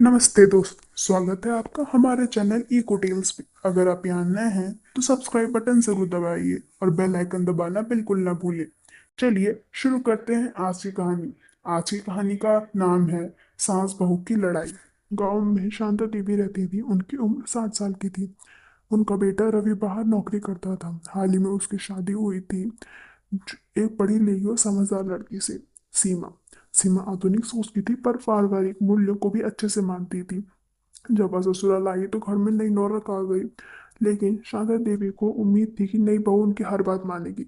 नमस्ते दोस्त, स्वागत है आपका हमारे चैनल इको टेल्स पे। अगर आप यहाँ नए हैं तो सब्सक्राइब बटन जरूर दबाइए और बेल आइकन दबाना बिल्कुल ना भूलें। चलिए शुरू करते हैं आज की कहानी। आज की कहानी का नाम है सास बहू की लड़ाई। गांव में शांता देवी रहती थी। उनकी उम्र 60 साल की थी। उनका बेटा रवि बाहर नौकरी करता था। हाल ही में उसकी शादी हुई थी एक पढ़ी लिखी और समझदार लड़की से, सीमा। सीमा आधुनिक सोचती थी पर पारिवारिक मूल्यों को भी अच्छे से मानती थी। जब वह ससुराल आई तो घर में नई नौरत आ गई। लेकिन शारदा देवी को उम्मीद थी कि नई बहू उनकी हर बात मानेगी।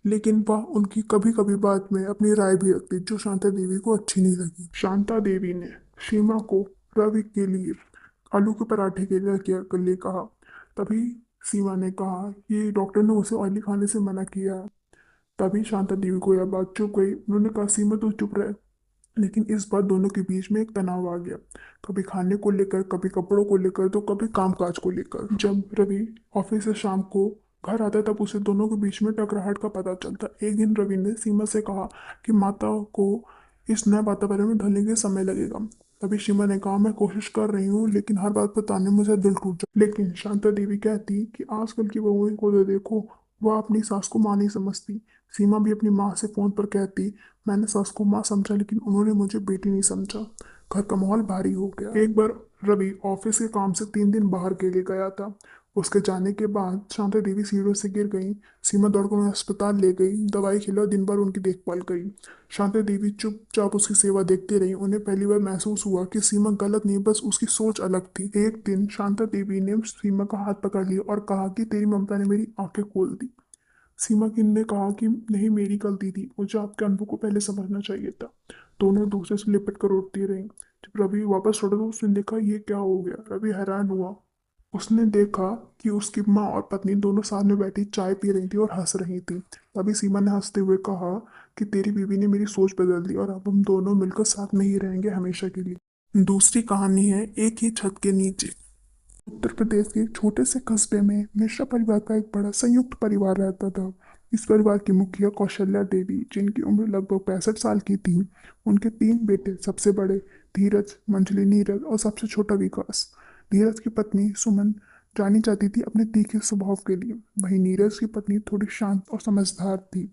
लेकिन वह उनकी कभी कभी बात में अपनी राय भी रखती जो शांता देवी को अच्छी नहीं लगी। शांता देवी ने सीमा को रवि के लिए आलू के पराठे के लिए कहा। तभी सीमा ने कहा कि डॉक्टर ने उसे ऑयली खाने से मना किया है। तभी शांता देवी को यह बात चुप गई। उन्होंने कहा सीमा तू चुप रहे। लेकिन इस बार दोनों के बीच में एक तनाव आ गया। कभी खाने को लेकर, कभी कपड़ों को लेकर, तो कभी कामकाज को लेकर। जब रवि ऑफिस से शाम को घर आता तब उसे दोनों के बीच में टकराहट का पता चलता। एक दिन रवि ने सीमा से कहा कि माता को इस नए वातावरण में ढलने के समय लगेगा। तभी सीमा ने कहा मैं कोशिश कर रही हूँ लेकिन हर बात बताने मुझे दिल टूट जाता। लेकिन शांता देवी कहती कि आजकल की बहुओं को तो देखो, वह अपनी सास को मां नहीं समझती। सीमा भी अपनी माँ से फोन पर कहती मैंने सास को माँ समझा लेकिन उन्होंने मुझे बेटी नहीं समझा। घर का माहौल भारी हो गया। एक बार रवि ऑफिस के काम से 3 दिन बाहर के लिए गया था। उसके जाने के बाद शांता देवी सीढ़ियों से गिर गई। सीमा दौड़कर उन्हें अस्पताल ले गई, दवाई खिलाई, दिन भर उनकी देखभाल करी। शांता देवी चुपचाप उसकी सेवा देखती रही। उन्हें पहली बार महसूस हुआ कि सीमा गलत नहीं, बस उसकी सोच अलग थी। एक दिन शांता देवी ने सीमा का हाथ पकड़ लिया और कहा कि तेरी ममता ने मेरी आंखें खोल दी। सीमा किन ने कहा कि नहीं मेरी गलती थी, मुझे आपके अनुभव को पहले समझना चाहिए था। दोनों दूसरे से लिपट कर उठती रही। जब रवि वापस लौटा तो उसने देखा ये क्या हो गया। रवि हैरान हुआ। उसने देखा कि उसकी माँ और पत्नी दोनों साथ में बैठी चाय पी रही थी और हंस रही थी। तभी सीमा ने हंसते हुए कहा कि तेरी बीवी ने मेरी सोच बदल दी और अब हम दोनों मिलकर साथ में ही रहेंगे हमेशा के लिए। दूसरी कहानी है एक ही छत के नीचे। उत्तर प्रदेश के एक छोटे से कस्बे में मिश्रा परिवार का एक बड़ा संयुक्त परिवार रहता था। इस परिवार की मुखिया कौशल्या देवी, जिनकी उम्र लगभग 65 साल की थी। उनके 3 बेटे, सबसे बड़े धीरज, मंजली, नीरज और सबसे छोटा विकास। धीरज की पत्नी सुमन जानी जाती थी अपने तीखे स्वभाव के लिए। वहीं नीरज की पत्नी थोड़ी शांत और समझदार थी।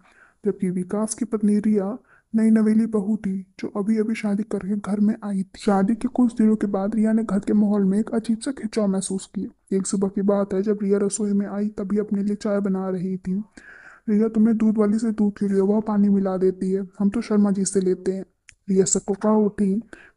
जबकि विकास की पत्नी रिया नई नवेली बहू थी जो अभी अभी शादी करके घर में आई थी। शादी के कुछ दिनों के बाद रिया ने घर के माहौल में एक अजीब सा खिंचाव महसूस किया। एक सुबह की बात है, जब रिया रसोई में आई तभी अपने लिए चाय बना रही थी। रिया तुमने दूध वाली से दूध क्यों लिया, वह पानी मिला देती है, हम तो शर्मा जी से लेते हैं। रिया सकपका उठी।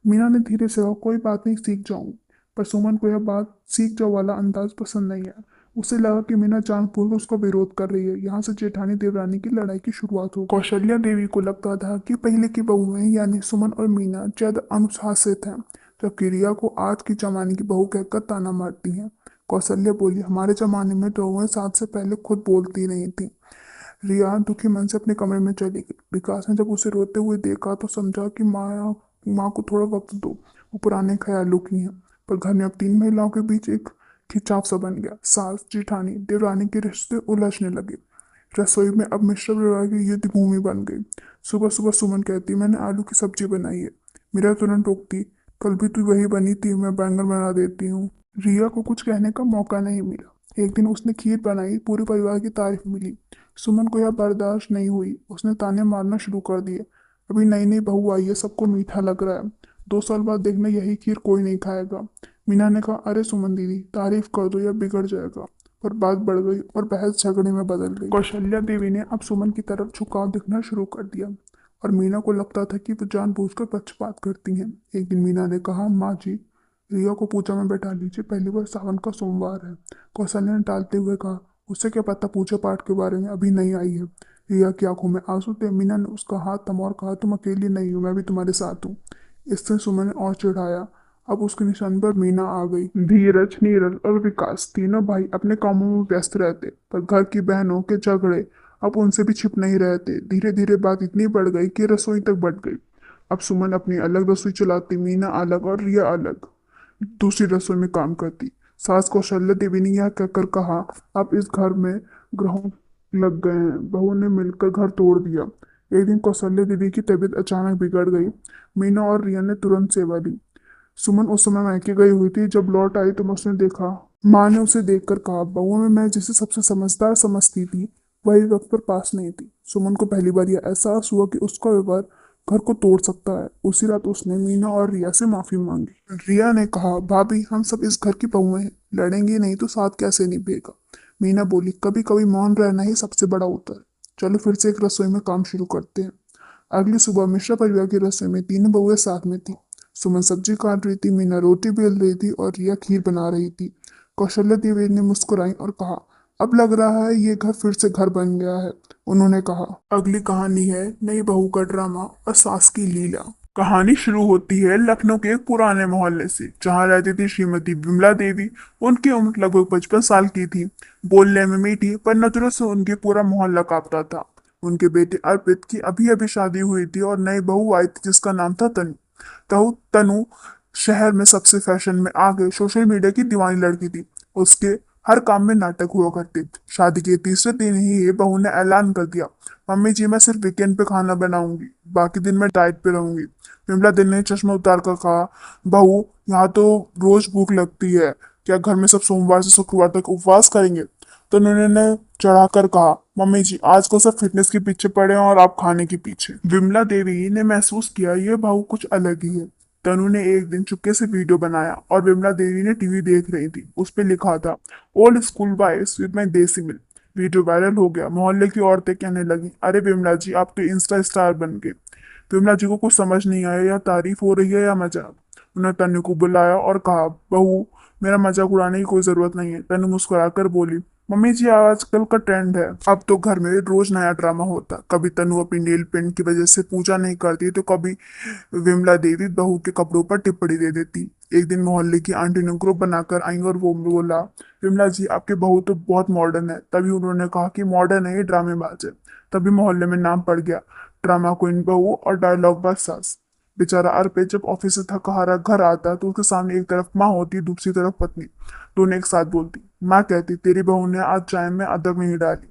मीना ने धीरे से कहा कोई बात नहीं, सीख जाऊं। पर सुमन को यह बात सीख जाओ वाला अंदाज पसंद नहीं आया। उसे लगा कि मीना जानबूझकर उसका विरोध कर रही है। यहाँ से जेठानी देवरानी की लड़ाई की शुरुआत हो। कौशल्या देवी को लगता था कि पहले की बहुएं यानी सुमन और मीना ज्यादा अनुशासित हैं, जबकि रिया को आज की जमाने की बहू कहकर ताना मारती हैं। कौशल्या बोली हमारे जमाने में तो बहुएं साथ से पहले खुद बोलती नहीं थी। रिया दुखी मन से अपने कमरे में चली गई। विकास ने जब उसे रोते हुए देखा तो समझा कि माँ को थोड़ा वक्त दो, वो पुराने ख्यालों की हैं। पर घर में अब 3 महिलाओं के बीच एक खिंचाव सा बन गया। सास जेठानी देवरानी के रिश्ते उलझने लगे। रसोई में अब मिश्र परिवार की युद्ध भूमि बन गई। सुबह सुबह सुमन कहती मैंने आलू की सब्जी बनाई है। मीरा तुरंत टोकती कल भी तू वही बनी थी, मैं बैंगन बना देती हूँ। रिया को कुछ कहने का मौका नहीं मिला। एक दिन उसने खीर बनाई, पूरे परिवार की तारीफ मिली। सुमन को यह बर्दाश्त नहीं हुई, उसने ताने मारना शुरू कर दिए। अभी नई नई बहू आई है, सबको मीठा लग रहा है, 2 साल बाद देखना यही खीर कोई नहीं खाएगा। मीना ने कहा अरे सुमन दीदी तारीफ कर दो या बिगड़ जाएगा। पर बात बढ़ गई और बहस झगड़े में बदल गई। कौशल्या देवी ने अब सुमन की तरफ झुकाव दिखना शुरू कर दिया और मीना को लगता था कि वो जानबूझकर पक्षपात करती हैं। एक दिन मीना ने कहा माँ जी, रिया को पूजा में बैठा लीजिए, पहली बार सावन का सोमवार है। कौशल्या ने टालते हुए कहा उससे क्या पता पूजा पाठ के बारे में, अभी नहीं आई है। रिया की आंखों में आंसू थे। मीना ने उसका हाथ थमा और कहा तुम अकेली नहीं हो, मैं भी तुम्हारे साथ हूँ। इससे सुमन ने और चिढ़ाया। अब उसके निशान पर मीना आ गई। धीरज, नीरज और विकास तीनों भाई अपने कामों में व्यस्त रहते, पर घर की बहनों के झगड़े अब उनसे भी छिप नहीं रहते। धीरे धीरे बात इतनी बढ़ गई कि रसोई तक बढ़ गई। अब सुमन अपनी अलग रसोई चलाती, मीना अलग और रिया अलग दूसरी रसोई में काम करती। सास कौशल्या देवी ने यह कहकर कहा अब इस घर में ग्रहों लग गए हैं, बहू ने मिलकर घर तोड़ दिया। एक दिन कौशल्या देवी की तबीयत अचानक बिगड़ गई। मीना और रिया ने तुरंत सेवा ली। सुमन उस समय मायके गई हुई थी। जब लौट आई तो उसने देखा। माँ ने उसे देखकर कहा, बहू में मैं जिसे सबसे समझदार समझती थी वही वक्त पर पास नहीं थी। सुमन को पहली बार यह एहसास हुआ कि उसका व्यवहार घर को तोड़ सकता है। उसी रात उसने मीना और रिया से माफी मांगी। रिया ने कहा, भाभी हम सब इस घर की बहुएं हैं, लड़ेंगे नहीं तो साथ कैसे निभेगा। मीना बोली, कभी कभी मौन रहना ही सबसे बड़ा होता है। चलो फिर से एक रसोई में काम शुरू करते हैं। अगली सुबह मिश्रा परिवार की रसोई में तीनों बहुएं साथ में थी। सुमन सब्जी काट रही थी, मीना रोटी बेल रही थी और रिया खीर बना रही थी। कौशल्या देवी ने मुस्कुराई और कहा, अब लग रहा है ये घर फिर से घर बन गया है। उन्होंने कहा, अगली कहानी है नई बहू का ड्रामा और सास की लीला। कहानी शुरू होती है लखनऊ के एक पुराने मोहल्ले से, जहाँ रहती थी श्रीमती विमला देवी। उनकी उम्र लगभग 55 साल की थी। बोलने में मीठी पर नजरों से उनके पूरा मोहल्ला कांपता था। उनके बेटे अर्पित की अभी अभी शादी हुई थी और नई बहू आई थी जिसका नाम था तनु। तनु शहर में सबसे फैशन में आगे सोशल मीडिया की दीवानी लड़की थी। उसके हर काम में नाटक हुआ करते थे। शादी के तीसरे दिन ही ये बहू ने ऐलान कर दिया, मम्मी जी मैं सिर्फ वीकेंड पे खाना बनाऊंगी, बाकी दिन मैं डाइट पे रहूंगी। विमला दिन ने चश्मा उतार कर कहा, बहू यहाँ तो रोज भूख लगती है, क्या घर में सब सोमवार से शुक्रवार तक उपवास करेंगे। तो उन्होंने चढ़ाकर कहा, मम्मी जी आजकल सब फिटनेस के पीछे पड़े हैं और आप खाने के पीछे। विमला देवी ने महसूस किया ये बहू कुछ अलग ही है। तनु ने एक दिन चुपके से वीडियो बनाया और विमला देवी ने टीवी देख रही थी। उस पे लिखा था, old school boys with my देसी मिल। वीडियो वायरल हो गया। मोहल्ले की औरतें कहने लगी, अरे विमला जी आप तो इंस्टा स्टार बन गए। विमला जी को कुछ समझ नहीं आया, या तारीफ हो रही है या मजाक। उन्होंने तनु को बुलाया और कहा, बहू मेरा मजाक उड़ाने की कोई जरूरत नहीं है। तनु मुस्कुराकर बोली, मम्मी जी आजकल का ट्रेंड है, अब तो घर में रोज नया ड्रामा होता। कभी तनु अपनी नेल पेंट की वजह से पूजा नहीं करती तो कभी विमला देवी बहू के कपड़ों पर टिप्पणी दे देती। एक दिन मोहल्ले की आंटी ने ग्रुप बनाकर आई और वो बोला, विमला जी आपकी बहू तो बहुत मॉडर्न है। तभी उन्होंने कहा कि मॉडर्न है ये ड्रामेबाज है। तभी मोहल्ले में नाम पड़ गया, ड्रामा क्वीन बहू और डायलॉग बाज सास। बेचारा अर्पित जब ऑफिस से थका हारा घर आता तो उसके सामने एक तरफ माँ होती दूसरी तरफ पत्नी। दोनों एक साथ बोलती। माँ कहती, तेरी बहू ने आज चाय में अदरक नहीं डाली।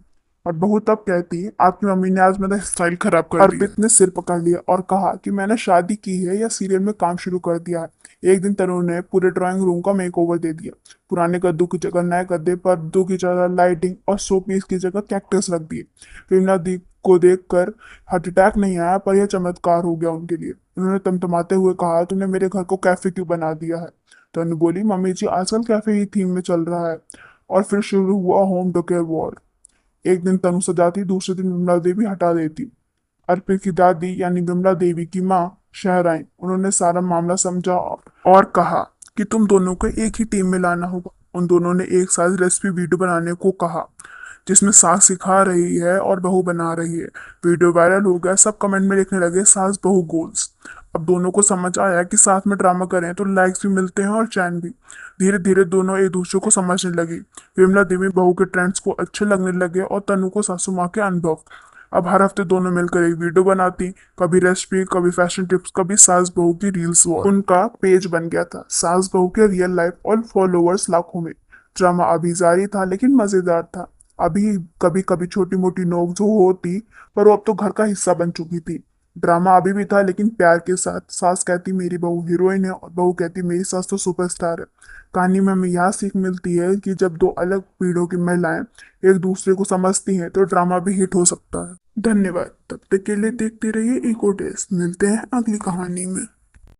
और बहू तब कहती, आपकी मम्मी ने आज मेरा स्टाइल खराब कर दिया। अर्पित ने सिर पकड़ लिया और कहा कि मैंने शादी की है या सीरियल में काम शुरू कर दिया है। एक दिन तनु ने पूरे ड्राइंग रूम का मेकओवर दे दिया। पुराने गद्दों की जगह नए गद्दे, पर्दों की जगह लाइटिंग और शो पीस की जगह कैक्टस रख दिए। विमला दी को देखकर हार्ट अटैक नहीं आया, पर यह चमत्कार हो गया उनके लिए। उन्होंने तमतमाते हुए कहा, तुमने मेरे घर को कैफे क्यों बना दिया है। तनु बोली, मम्मी जी आजकल कैफे ही थीम में चल रहा है। और फिर शुरू हुआ होम डेकोर वॉर। एक दिन तनु सजाती, दूसरे दिन विमला देवी हटा देती। अर्पित की दादी यानी विमला देवी की माँ शहर आई। उन्होंने सारा मामला समझा और कहा कि तुम दोनों को एक ही टीम में लाना होगा। उन दोनों ने एक साथ रेसिपी वीडियो बनाने को कहा, जिसमें सास सिखा रही है और बहू बना रही है। वीडियो वायरल हो गया। सब कमेंट में लिखने लगे, सास बहू गोल्स। अब दोनों को समझ आया कि साथ में ड्रामा करें तो लाइक्स भी मिलते हैं और चैन भी। धीरे धीरे दोनों एक दूसरे को समझने लगी। विमला देवी बहू के ट्रेंड्स को अच्छे लगने लगे और तनु को सासू माँ के अनुभव। अब हर हफ्ते दोनों मिलकर एक वीडियो बनाती, कभी रेसिपी, कभी फैशन टिप्स, कभी सास बहू की रील्स वॉर। उनका पेज बन गया था, सास बहू के रियल लाइफ, और फॉलोअर्स लाखों में। ड्रामा अभी जारी था लेकिन मजेदार था। अभी कभी कभी छोटी मोटी नोक जो होती, पर वो अब तो घर का हिस्सा बन चुकी थी। ड्रामा अभी भी था लेकिन प्यार के साथ। सास कहती मेरी बहू हीरोइन है और बहू कहती मेरी सास तो सुपरस्टार है। कहानी में हमें यह सीख मिलती है कि जब दो अलग पीढ़ों की महिलाएं एक दूसरे को समझती हैं तो ड्रामा भी हिट हो सकता है। धन्यवाद। तब तक के लिए देखते रहिए इको टेस्ट। मिलते हैं अगली कहानी में।